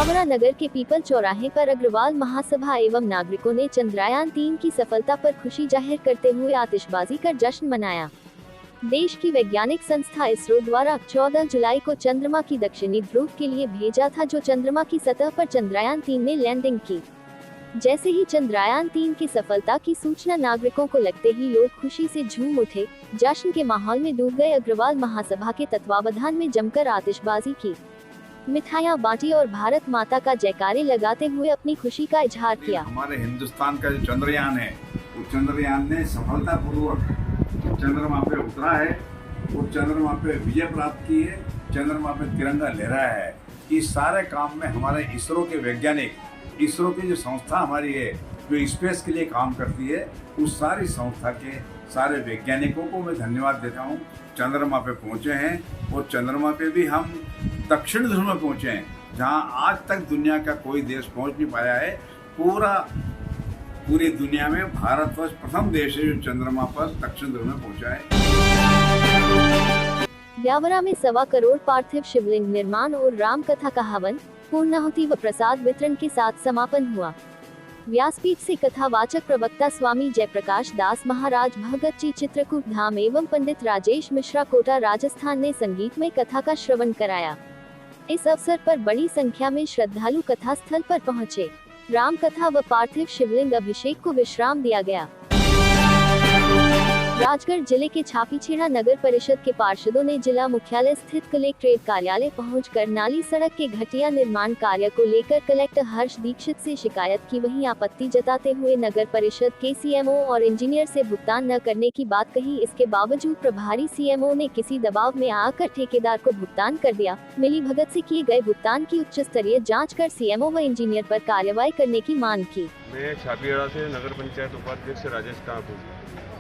ब्यावरा नगर के पीपल चौराहे पर अग्रवाल महासभा एवं नागरिकों ने चंद्रयान-3 की सफलता पर खुशी जाहिर करते हुए आतिशबाजी कर जश्न मनाया। देश की वैज्ञानिक संस्था इसरो द्वारा 14 जुलाई को चंद्रमा की दक्षिणी ध्रुव के लिए भेजा था, जो चंद्रमा की सतह पर चंद्रयान-3 ने लैंडिंग की। जैसे ही चंद्रयान-3 की सफलता की सूचना नागरिकों को लगते ही लोग खुशी से झूम उठे, जश्न के माहौल में डूब गए। अग्रवाल महासभा के तत्वावधान में जमकर आतिशबाजी की, मिठाइयाँ बांटी और भारत माता का जयकारे लगाते हुए अपनी खुशी का इजहार किया। हमारे हिंदुस्तान का जो चंद्रयान है, वो चंद्रयान ने सफलतापूर्वक चंद्रमा पे उतरा है और चंद्रमा पे विजय प्राप्त की है, चंद्रमा पे तिरंगा लहराया है। इस सारे काम में हमारे इसरो के वैज्ञानिक, इसरो की जो संस्था हमारी है जो स्पेस के लिए काम करती है, उस सारी संस्था के सारे वैज्ञानिकों को मैं धन्यवाद देता हूँ। चंद्रमा पे पहुँचे हैं और चंद्रमा पे भी हम दक्षिण ध्रुव में पहुँचे हैं, जहाँ आज तक दुनिया का कोई देश पहुँच नहीं पाया है। पूरी दुनिया में भारतवर्ष प्रथम देश है जो चंद्रमा पर दक्षिण ध्रुव में पहुँचा है। ब्यावरा में 1.25 करोड़ पार्थिव शिवलिंग निर्माण और राम कथा का हवन, पूर्णाहुति व प्रसाद वितरण के साथ समापन हुआ। व्यासपीठ से कथावाचक प्रवक्ता स्वामी जयप्रकाश दास महाराज भगत जी चित्रकूट धाम एवं पंडित राजेश मिश्रा कोटा राजस्थान ने संगीतमय कथा का श्रवण कराया। इस अवसर पर बड़ी संख्या में श्रद्धालु कथा स्थल पर पहुंचे। राम कथा व पार्थिव शिवलिंग अभिषेक को विश्राम दिया गया। राजगढ़ जिले के छापीछेड़ा नगर परिषद के पार्षदों ने जिला मुख्यालय स्थित कलेक्ट्रेट कार्यालय पहुंचकर नाली सड़क के घटिया निर्माण कार्य को लेकर कलेक्टर हर्ष दीक्षित से शिकायत की। वहीं आपत्ति जताते हुए नगर परिषद के सीएमओ और इंजीनियर से भुगतान न करने की बात कही। इसके बावजूद प्रभारी सीएमओ ने किसी दबाव में आकर ठेकेदार को भुगतान कर दिया। मिली भगत से किए गए भुगतान की उच्च स्तरीय जाँच कर सीएमओ व इंजीनियर पर कार्रवाई करने की मांग की। मैं छापीछेड़ा से नगर पंचायत उपाध्यक्ष राजेश ठाकुर।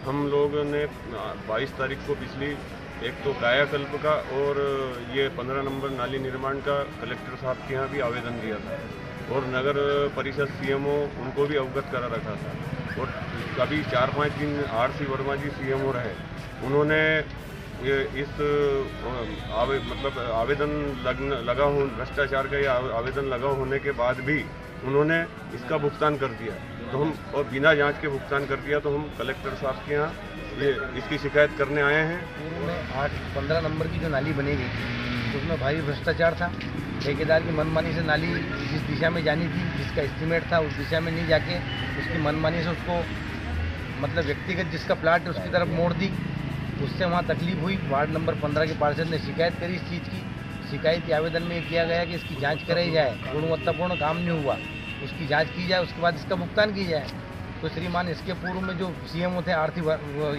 हम लोगों ने 22 तारीख को पिछली एक तो कायाकल्प का और ये 15 नंबर नाली निर्माण का कलेक्टर साहब के यहाँ भी आवेदन दिया था और नगर परिषद सीएमओ उनको भी अवगत करा रखा था। और कभी 4-5 दिन आर.सी. वर्मा जी सीएमओ रहे, उन्होंने ये इस आवेदन लगा हो भ्रष्टाचार का ये आवेदन लगा होने के बाद भी उन्होंने इसका भुगतान कर दिया, तो हम और बिना जांच के भुगतान कर दिया, तो हम कलेक्टर साहब के यहाँ ये इसकी शिकायत करने आए हैं। पूर्व में 15 नंबर की जो नाली बनी गई थी उसमें भारी भ्रष्टाचार था। ठेकेदार की मनमानी से नाली जिस दिशा में जानी थी, जिसका एस्टीमेट था, उस दिशा में नहीं जाके उसकी मनमानी से उसको व्यक्तिगत जिसका प्लाट है उसकी तरफ मोड़ दी। उससे वहाँ तकलीफ हुई। वार्ड नंबर 15 के पार्षद ने शिकायत करी इस चीज़ की। शिकायत के आवेदन में ये किया गया कि इसकी जांच कराई जाए, गुणवत्तापूर्ण काम नहीं हुआ उसकी जांच की जाए, उसके बाद इसका भुगतान की जाए। तो श्रीमान इसके पूर्व में जो सीएमओ थे आर.सी.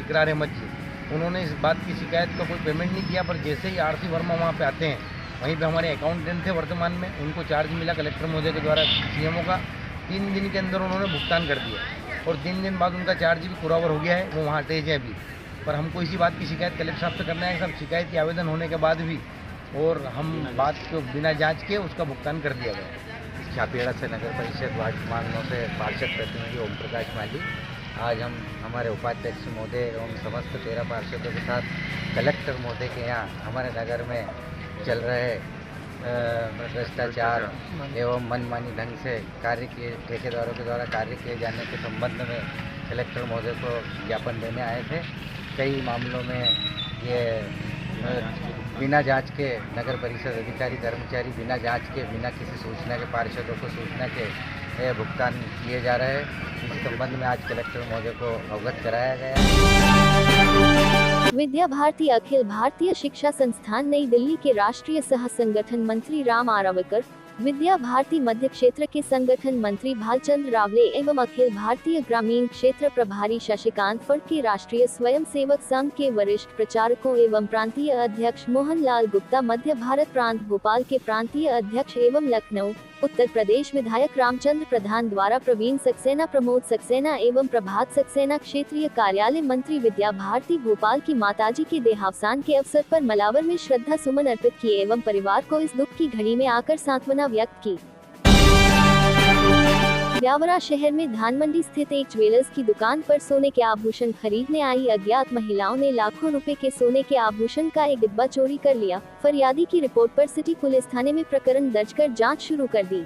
इकरार अहमद जी, उन्होंने इस बात की शिकायत का कोई पेमेंट नहीं किया, पर जैसे ही आर.सी. वर्मा वहाँ पे आते हैं, वहीं पे हमारे अकाउंटेंट थे वर्तमान में, उनको चार्ज मिला कलेक्टर महोदय के द्वारा सीएमओ का। 3 दिन के अंदर उन्होंने भुगतान कर दिया और 3 दिन बाद उनका चार्ज भी पूरा हो गया है, वो वहाँ अटैच है अभी। पर हमको इसी बात की शिकायत कलेक्टर साहब से करना है। सब शिकायत के आवेदन होने के बाद भी और हम बात को बिना जांच के उसका भुगतान कर दिया गया। छापीछेड़ा से नगर परिषद वार्ड क्रमांक 9 से पार्षद प्रतिनिधि ओम प्रकाश माली, आज हम हमारे उपाध्यक्ष महोदय एवं समस्त 13 पार्षदों के साथ कलेक्टर महोदय के यहाँ हमारे नगर में चल रहे भ्रष्टाचार एवं मनमानी ढंग से कार्य किए, ठेकेदारों के द्वारा कार्य किए जाने के संबंध में कलेक्टर महोदय को ज्ञापन देने आए थे। कई मामलों में ये बिना जांच के नगर परिषद अधिकारी कर्मचारी बिना जांच के, बिना किसी सूचना के, पार्षदों को सूचना के भुगतान किए जा रहे हैं। इस संबंध में आज कलेक्टर महोदय को अवगत कराया गया। विद्या भारती अखिल भारतीय शिक्षा संस्थान नई दिल्ली के राष्ट्रीय सह संगठन मंत्री राम आरावकर, विद्या भारती मध्य क्षेत्र के संगठन मंत्री भालचंद्र रावले एवं अखिल भारतीय ग्रामीण क्षेत्र प्रभारी शशिकांत फड़ के राष्ट्रीय स्वयं सेवक संघ के वरिष्ठ प्रचारकों एवं प्रांतीय अध्यक्ष मोहन लाल गुप्ता, मध्य भारत प्रांत भोपाल के प्रांतीय अध्यक्ष एवं लखनऊ उत्तर प्रदेश विधायक रामचंद्र प्रधान द्वारा प्रवीण सक्सेना, प्रमोद सक्सेना एवं प्रभात सक्सेना क्षेत्रीय कार्यालय मंत्री विद्या भारती भोपाल की माताजी के देहावसान के अवसर पर मलावर में श्रद्धा सुमन अर्पित किए एवं परिवार को इस दुख की घड़ी में आकर सांत्वना व्यक्त की। ब्यावरा शहर में धानमंडी स्थित एक ज्वेलर्स की दुकान पर सोने के आभूषण खरीदने आई अज्ञात महिलाओं ने लाखों रुपए के सोने के आभूषण का एक डिब्बा चोरी कर लिया। फरियादी की रिपोर्ट पर सिटी पुलिस थाने में प्रकरण दर्ज कर जांच शुरू कर दी।